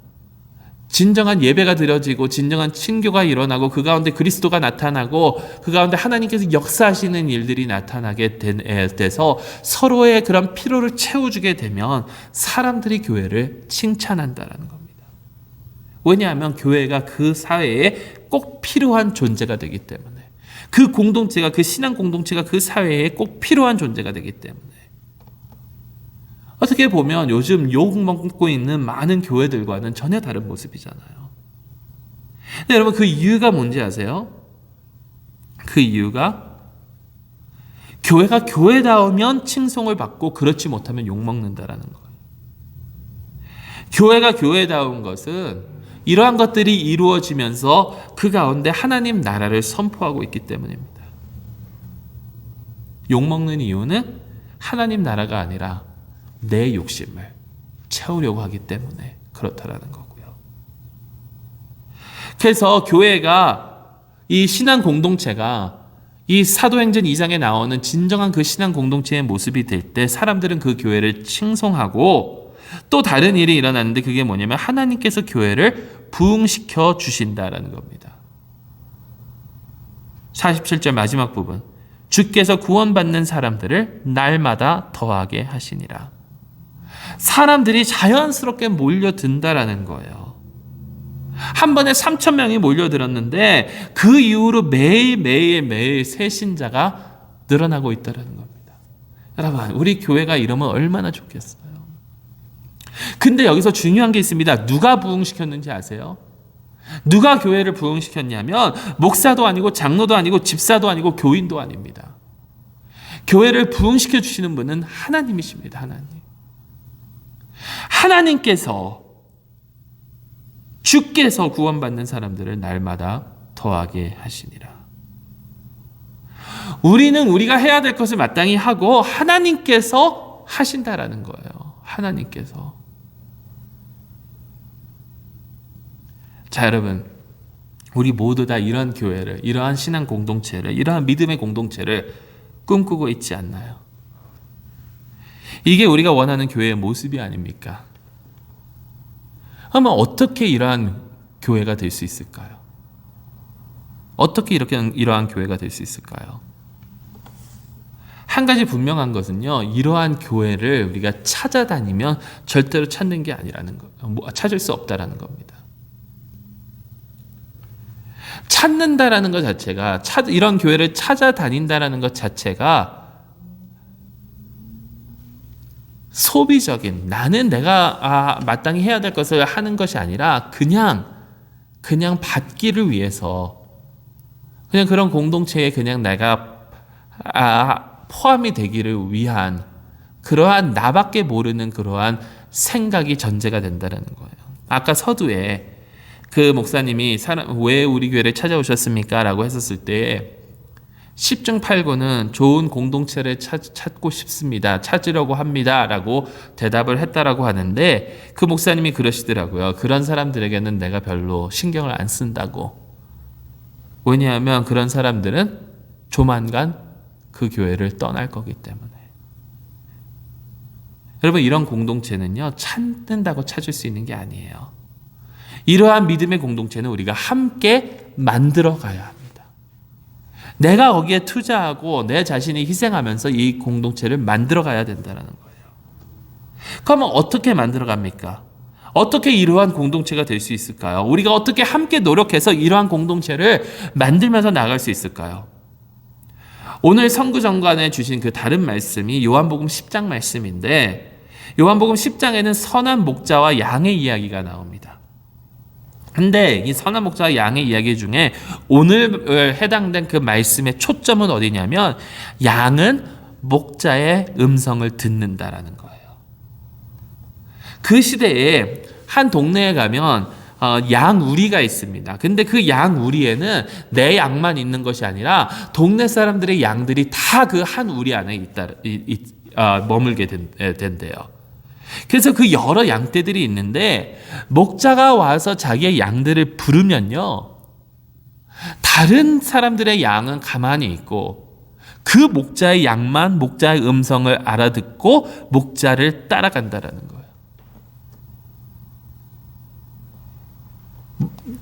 진정한 예배가 드려지고 진정한 친교가 일어나고 그 가운데 그리스도가 나타나고 그 가운데 하나님께서 역사하시는 일들이 나타나게 돼서 서로의 그런 피로를 채워주게 되면 사람들이 교회를 칭찬한다라는 겁니다. 왜냐하면 교회가 그 사회에 꼭 필요한 존재가 되기 때문에, 그 공동체가, 그 신앙 공동체가 그 사회에 꼭 필요한 존재가 되기 때문에. 어떻게 보면 요즘 욕먹고 있는 많은 교회들과는 전혀 다른 모습이잖아요. 근데 여러분, 그 이유가 뭔지 아세요? 그 이유가 교회가 교회다우면 칭송을 받고 그렇지 못하면 욕먹는다라는 거예요. 교회가 교회다운 것은 이러한 것들이 이루어지면서 그 가운데 하나님 나라를 선포하고 있기 때문입니다. 욕먹는 이유는 하나님 나라가 아니라 내 욕심을 채우려고 하기 때문에 그렇다라는 거고요. 그래서 교회가, 이 신앙 공동체가 이 사도행전 2장에 나오는 진정한 그 신앙 공동체의 모습이 될 때 사람들은 그 교회를 칭송하고, 또 다른 일이 일어나는데 그게 뭐냐면 하나님께서 교회를 부흥시켜 주신다라는 겁니다. 47절 마지막 부분, 주께서 구원받는 사람들을 날마다 더하게 하시니라. 사람들이 자연스럽게 몰려든다라는 거예요. 한 번에 3,000명이 몰려들었는데 그 이후로 매일 새 신자가 늘어나고 있다는 겁니다. 여러분, 우리 교회가 이러면 얼마나 좋겠어요. 근데 여기서 중요한 게 있습니다. 누가 부흥시켰는지 아세요? 누가 교회를 부흥시켰냐면 목사도 아니고 장로도 아니고 집사도 아니고 교인도 아닙니다. 교회를 부흥시켜 주시는 분은 하나님이십니다. 하나님. 하나님께서, 주께서 구원받는 사람들을 날마다 더하게 하시니라. 우리는 우리가 해야 될 것을 마땅히 하고 하나님께서 하신다라는 거예요. 하나님께서. 자, 여러분, 우리 모두 다 이러한 교회를, 이러한 신앙 공동체를, 이러한 믿음의 공동체를 꿈꾸고 있지 않나요? 이게 우리가 원하는 교회의 모습이 아닙니까? 그러면 어떻게 이러한 교회가 될 수 있을까요? 어떻게 이러한 교회가 될 수 있을까요? 한 가지 분명한 것은요, 이러한 교회를 우리가 찾아다니면 절대로 찾는 게 아니라는 거, 찾을 수 없다라는 겁니다. 찾는다라는 것 자체가, 이런 교회를 찾아다닌다라는 것 자체가 소비적인, 나는 내가 마땅히 해야 될 것을 하는 것이 아니라 그냥 받기를 위해서, 그냥 그런 공동체에 그냥 내가 포함이 되기를 위한 그러한 나밖에 모르는 그러한 생각이 전제가 된다는 거예요. 아까 서두에 그 목사님이 왜 우리 교회를 찾아오셨습니까? 라고 했었을 때 10중 8구는 좋은 공동체를 찾고 싶습니다. 찾으려고 합니다. 라고 대답을 했다라고 하는데 그 목사님이 그러시더라고요. 그런 사람들에게는 내가 별로 신경을 안 쓴다고. 왜냐하면 그런 사람들은 조만간 그 교회를 떠날 거기 때문에. 여러분, 이런 공동체는요, 찾는다고 찾을 수 있는 게 아니에요. 이러한 믿음의 공동체는 우리가 함께 만들어 가야 합니다. 내가 거기에 투자하고 내 자신이 희생하면서 이 공동체를 만들어 가야 된다는 거예요. 그러면 어떻게 만들어 갑니까? 어떻게 이러한 공동체가 될 수 있을까요? 우리가 어떻게 함께 노력해서 이러한 공동체를 만들면서 나갈 수 있을까요? 오늘 성구정관에 주신 그 다른 말씀이 요한복음 10장 말씀인데, 요한복음 10장에는 선한 목자와 양의 이야기가 나옵니다. 근데 이 선한 목자와 양의 이야기 중에 오늘 해당된 그 말씀의 초점은 어디냐면, 양은 목자의 음성을 듣는다라는 거예요. 그 시대에 한 동네에 가면 양우리가 있습니다. 근데 그 양우리에는 내 양만 있는 것이 아니라 동네 사람들의 양들이 다 그 한 우리 안에 머물게 된대요. 그래서 그 여러 양떼들이 있는데 목자가 와서 자기의 양들을 부르면요, 다른 사람들의 양은 가만히 있고 그 목자의 양만 목자의 음성을 알아듣고 목자를 따라간다라는 거예요.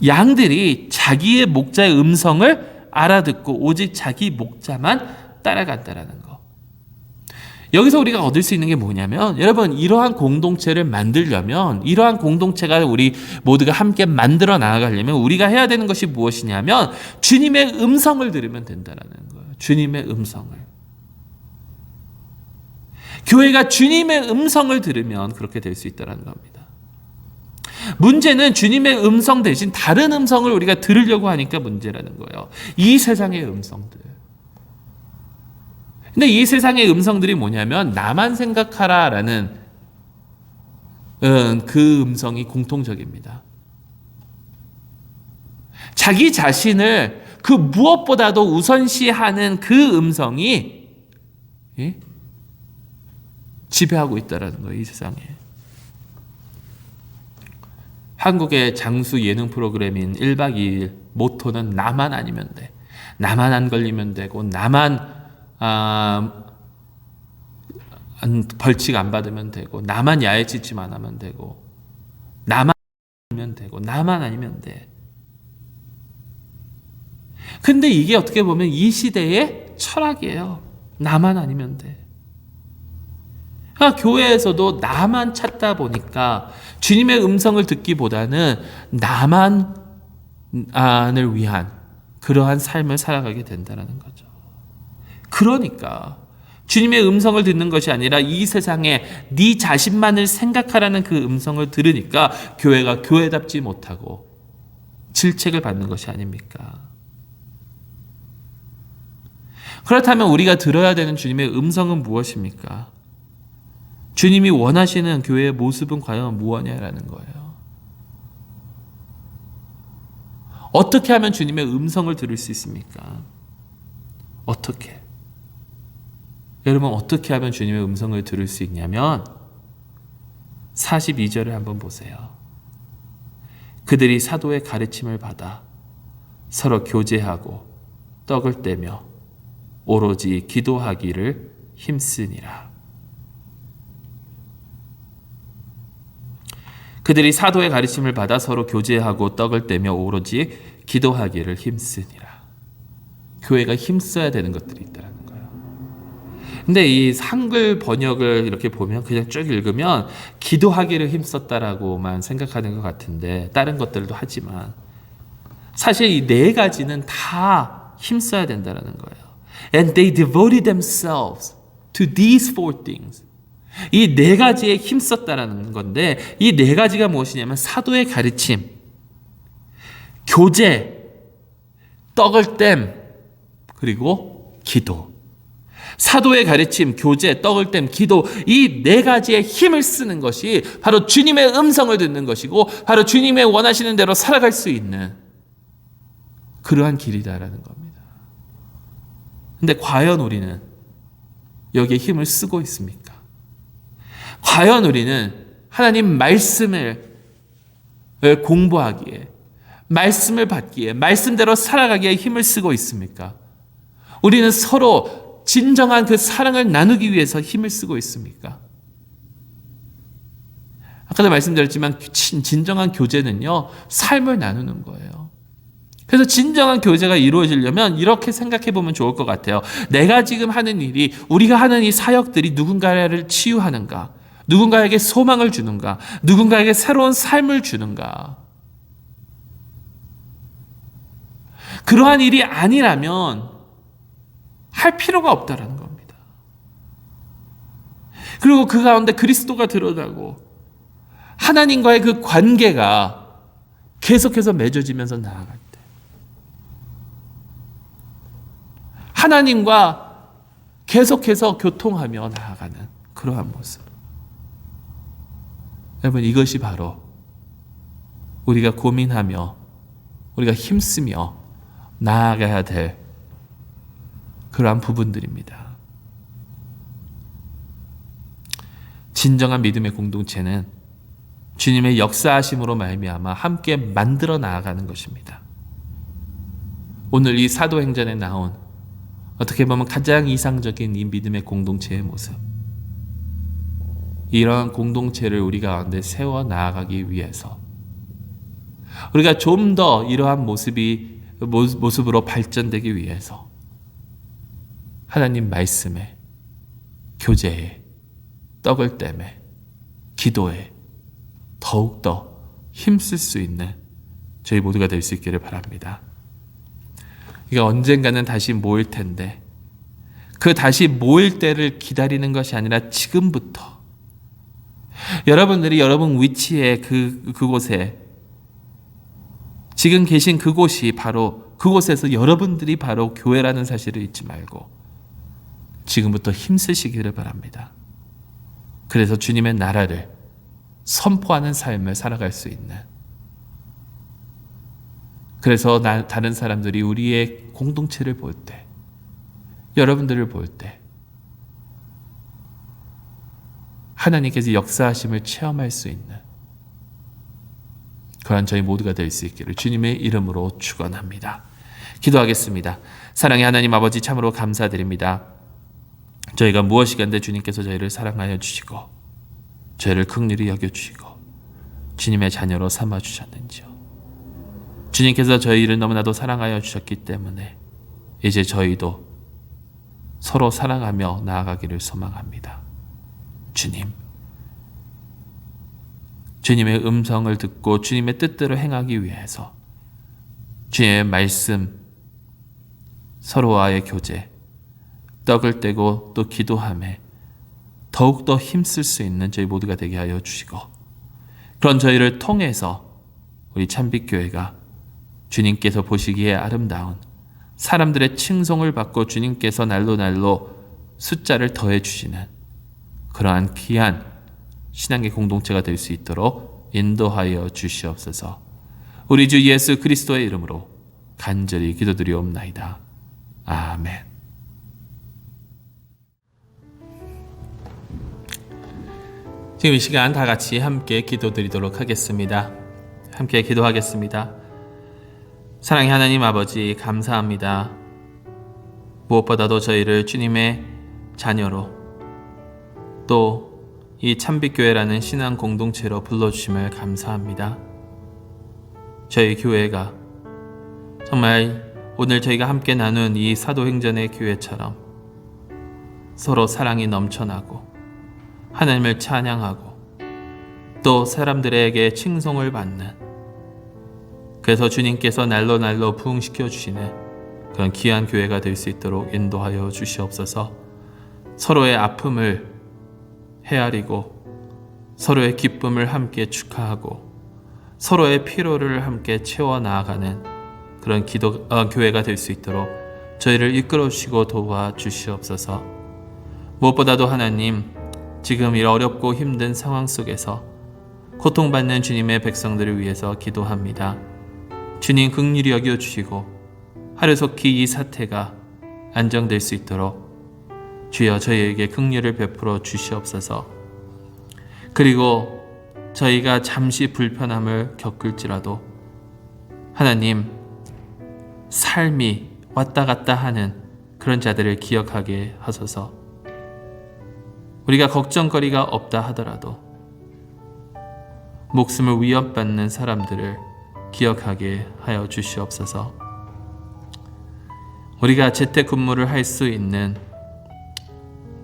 양들이 자기의 목자의 음성을 알아듣고 오직 자기 목자만 따라간다라는 거. 여기서 우리가 얻을 수 있는 게 뭐냐면, 여러분, 이러한 공동체를 만들려면, 이러한 공동체가 우리 모두가 함께 만들어 나아가려면 우리가 해야 되는 것이 무엇이냐면 주님의 음성을 들으면 된다라는 거예요. 주님의 음성을. 교회가 주님의 음성을 들으면 그렇게 될 수 있다는 겁니다. 문제는 주님의 음성 대신 다른 음성을 우리가 들으려고 하니까 문제라는 거예요. 이 세상의 음성들. 근데 이 세상의 음성들이 뭐냐면 나만 생각하라라는 그 음성이 공통적입니다. 자기 자신을 그 무엇보다도 우선시하는 그 음성이 지배하고 있다는 거예요, 이 세상에. 한국의 장수 예능 프로그램인 1박 2일 모토는 나만 아니면 돼. 나만 안 걸리면 되고, 나만 벌칙 안 받으면 되고, 나만 야외 찢짐 안 하면 되고, 나만 아니면 되고, 나만 아니면 돼. 근데 이게 어떻게 보면 이 시대의 철학이에요. 나만 아니면 돼. 교회에서도 나만 찾다 보니까 주님의 음성을 듣기보다는 나만을 위한 그러한 삶을 살아가게 된다는 거죠. 그러니까 주님의 음성을 듣는 것이 아니라 이 세상에 네 자신만을 생각하라는 그 음성을 들으니까 교회가 교회답지 못하고 질책을 받는 것이 아닙니까? 그렇다면 우리가 들어야 되는 주님의 음성은 무엇입니까? 주님이 원하시는 교회의 모습은 과연 무엇이냐라는 거예요. 어떻게 하면 주님의 음성을 들을 수 있습니까? 어떻게? 여러분, 어떻게 하면 주님의 음성을 들을 수 있냐면 42절을 한번 보세요. 그들이 사도의 가르침을 받아 서로 교제하고 떡을 떼며 오로지 기도하기를 힘쓰니라. 그들이 사도의 가르침을 받아 서로 교제하고 떡을 떼며 오로지 기도하기를 힘쓰니라. 교회가 힘써야 되는 것들이 있다는 거예요. 근데 이 한글 번역을 이렇게 보면 그냥 쭉 읽으면 기도하기를 힘썼다라고만 생각하는 것 같은데, 다른 것들도 하지만 사실 이 네 가지는 다 힘써야 된다는 거예요. And they devoted themselves to these four things. 이 네 가지에 힘썼다라는 건데, 이 네 가지가 무엇이냐면 사도의 가르침, 교제, 떡을 땜, 그리고 기도. 사도의 가르침, 교제, 떡을 땜, 기도, 이 네 가지의 힘을 쓰는 것이 바로 주님의 음성을 듣는 것이고, 바로 주님의 원하시는 대로 살아갈 수 있는 그러한 길이다라는 겁니다. 근데 과연 우리는 여기에 힘을 쓰고 있습니까? 과연 우리는 하나님 말씀을 공부하기에, 말씀을 받기에, 말씀대로 살아가기에 힘을 쓰고 있습니까? 우리는 서로 진정한 그 사랑을 나누기 위해서 힘을 쓰고 있습니까? 아까도 말씀드렸지만 진정한 교제는요, 삶을 나누는 거예요. 그래서 진정한 교제가 이루어지려면 이렇게 생각해 보면 좋을 것 같아요. 내가 지금 하는 일이, 우리가 하는 이 사역들이 누군가를 치유하는가? 누군가에게 소망을 주는가? 누군가에게 새로운 삶을 주는가? 그러한 일이 아니라면 할 필요가 없다라는 겁니다. 그리고 그 가운데 그리스도가 드러나고 하나님과의 그 관계가 계속해서 맺어지면서 나아갈 때, 하나님과 계속해서 교통하며 나아가는 그러한 모습. 여러분, 이것이 바로 우리가 고민하며 우리가 힘쓰며 나아가야 될 그러한 부분들입니다. 진정한 믿음의 공동체는 주님의 역사하심으로 말미암아 함께 만들어 나아가는 것입니다. 오늘 이 사도행전에 나온 어떻게 보면 가장 이상적인 이 믿음의 공동체의 모습, 이러한 공동체를 우리 가운데 세워 나아가기 위해서 우리가 좀 더 이러한 모습으로 발전되기 위해서 하나님 말씀에, 교제에, 떡을 떼매, 기도에 더욱더 힘쓸 수 있는 저희 모두가 될 수 있기를 바랍니다. 이게 언젠가는 다시 모일 텐데 그 다시 모일 때를 기다리는 것이 아니라 지금부터 여러분들이 여러분 위치에 그곳에 지금 계신 그곳이 바로 그곳에서 여러분들이 바로 교회라는 사실을 잊지 말고 지금부터 힘쓰시기를 바랍니다. 그래서 주님의 나라를 선포하는 삶을 살아갈 수 있는, 그래서 다른 사람들이 우리의 공동체를 볼 때, 여러분들을 볼 때 하나님께서 역사하심을 체험할 수 있는 그러한 저희 모두가 될 수 있기를 주님의 이름으로 축원합니다. 기도하겠습니다. 사랑의 하나님 아버지, 참으로 감사드립니다. 저희가 무엇이간데 주님께서 저희를 사랑하여 주시고 저희를 긍휼히 여겨주시고 주님의 자녀로 삼아주셨는지요. 주님께서 저희를 너무나도 사랑하여 주셨기 때문에 이제 저희도 서로 사랑하며 나아가기를 소망합니다. 주님의 음성을 듣고 주님의 뜻대로 행하기 위해서 주님의 말씀, 서로와의 교제, 떡을 떼고 또 기도함에 더욱더 힘쓸 수 있는 저희 모두가 되게 하여 주시고, 그런 저희를 통해서 우리 참빛교회가 주님께서 보시기에 아름다운, 사람들의 칭송을 받고 주님께서 날로 숫자를 더해 주시는 그러한 귀한 신앙의 공동체가 될 수 있도록 인도하여 주시옵소서. 우리 주 예수 그리스도의 이름으로 간절히 기도드리옵나이다. 아멘. 지금 이 시간 다 같이 함께 기도드리도록 하겠습니다. 함께 기도하겠습니다. 사랑의 하나님 아버지, 감사합니다. 무엇보다도 저희를 주님의 자녀로 또 이 참빛교회라는 신앙 공동체로 불러주심을 감사합니다. 저희 교회가 정말 오늘 저희가 함께 나눈 이 사도행전의 교회처럼 서로 사랑이 넘쳐나고 하나님을 찬양하고 또 사람들에게 칭송을 받는, 그래서 주님께서 날로 부흥시켜 주시는 그런 귀한 교회가 될 수 있도록 인도하여 주시옵소서. 서로의 아픔을 헤아리고 서로의 기쁨을 함께 축하하고 서로의 피로를 함께 채워 나아가는 그런 교회가 될 수 있도록 저희를 이끌어 주시고 도와 주시옵소서. 무엇보다도 하나님, 지금 이 어렵고 힘든 상황 속에서 고통받는 주님의 백성들을 위해서 기도합니다. 주님 긍휼히 여겨주시고 하루속히 이 사태가 안정될 수 있도록 주여 저희에게 긍휼을 베풀어 주시옵소서. 그리고 저희가 잠시 불편함을 겪을지라도 하나님, 삶이 왔다 갔다 하는 그런 자들을 기억하게 하소서. 우리가 걱정거리가 없다 하더라도 목숨을 위협받는 사람들을 기억하게 하여 주시옵소서. 우리가 재택근무를 할 수 있는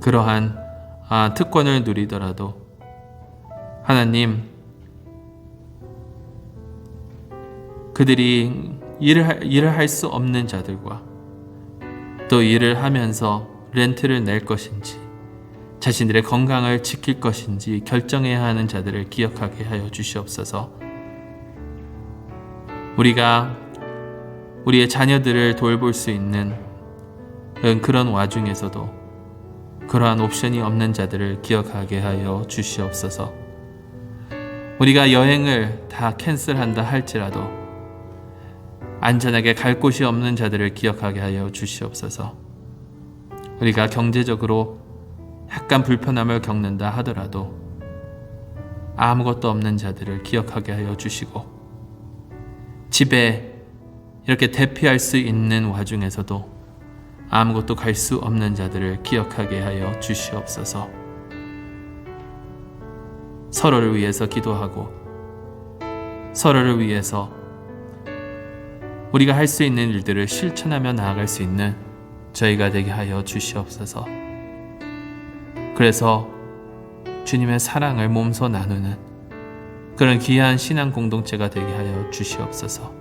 그러한 특권을 누리더라도 하나님, 그들이 일을 할 수 없는 자들과 또 일을 하면서 렌트를 낼 것인지 자신들의 건강을 지킬 것인지 결정해야 하는 자들을 기억하게 하여 주시옵소서. 우리가 우리의 자녀들을 돌볼 수 있는 그런 와중에서도 그러한 옵션이 없는 자들을 기억하게 하여 주시옵소서. 우리가 여행을 다 캔슬한다 할지라도 안전하게 갈 곳이 없는 자들을 기억하게 하여 주시옵소서. 우리가 경제적으로 약간 불편함을 겪는다 하더라도 아무것도 없는 자들을 기억하게 하여 주시고, 집에 이렇게 대피할 수 있는 와중에서도 아무것도 갈 수 없는 자들을 기억하게 하여 주시옵소서. 서로를 위해서 기도하고 서로를 위해서 우리가 할 수 있는 일들을 실천하며 나아갈 수 있는 저희가 되게 하여 주시옵소서. 그래서 주님의 사랑을 몸소 나누는 그런 귀한 신앙 공동체가 되게 하여 주시옵소서.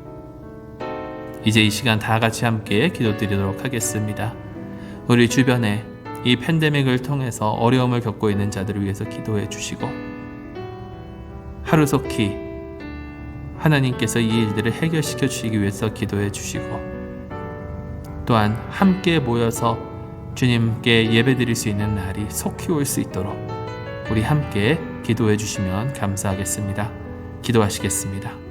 이제 이 시간 다 같이 함께 기도드리도록 하겠습니다. 우리 주변에 이 팬데믹을 통해서 어려움을 겪고 있는 자들을 위해서 기도해 주시고, 하루속히 하나님께서 이 일들을 해결시켜 주시기 위해서 기도해 주시고, 또한 함께 모여서 주님께 예배드릴 수 있는 날이 속히 올 수 있도록 우리 함께 기도해 주시면 감사하겠습니다. 기도하시겠습니다.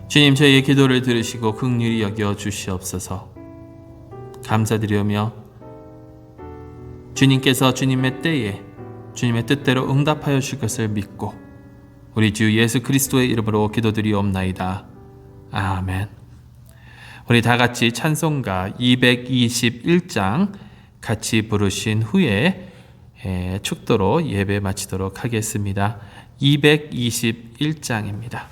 주님, 저희의 기도를 들으시고 긍휼히 여겨 주시옵소서. 감사드리오며 주님께서 주님의 때에 주님의 뜻대로 응답하여 주실 것을 믿고 우리 주 예수 그리스도의 이름으로 기도드리옵나이다. 아멘. 우리 다 같이 찬송가 221장 같이 부르신 후에 축도로 예배 마치도록 하겠습니다. 221장입니다.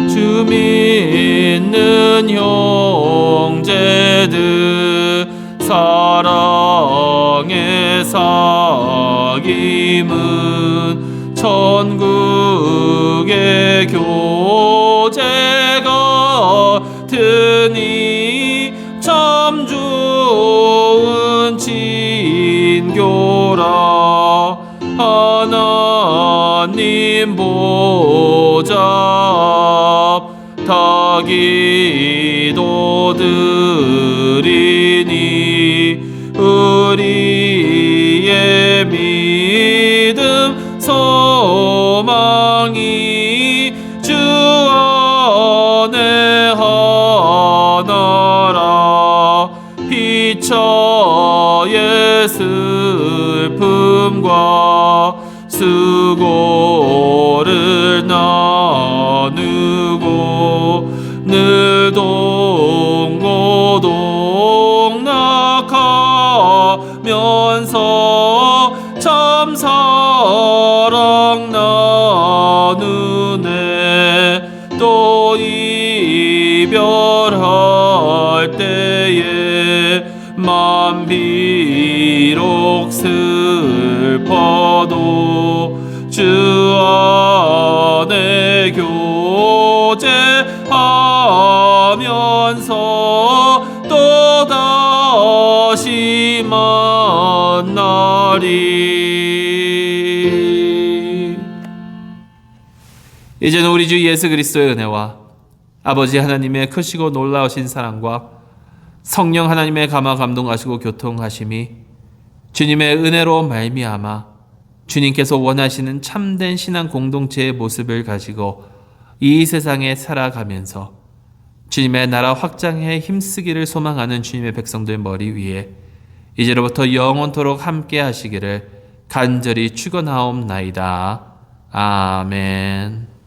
주 믿는 형제들 사랑의 사귐은 천국의 교제가 드니 참 좋은 친교라. 하나님 보좌 다 기도드리니 우리의 믿음 소망이 주 안에 하나라. 피차의 슬픔과 수고를 나누고 늘 동고동락하면서 참 사랑 나누네. 또 또 이별할 때에 맘 비록 슬퍼도 주 안에 교제하면서 또다시 만나리. 이제는 우리 주 예수 그리스도의 은혜와 아버지 하나님의 크시고 놀라우신 사랑과 성령 하나님의 감화 감동하시고 교통하심이 주님의 은혜로 말미암아 주님께서 원하시는 참된 신앙 공동체의 모습을 가지고 이 세상에 살아가면서 주님의 나라 확장에 힘쓰기를 소망하는 주님의 백성들 머리 위에 이제로부터 영원토록 함께 하시기를 간절히 축원하옵나이다. 아멘.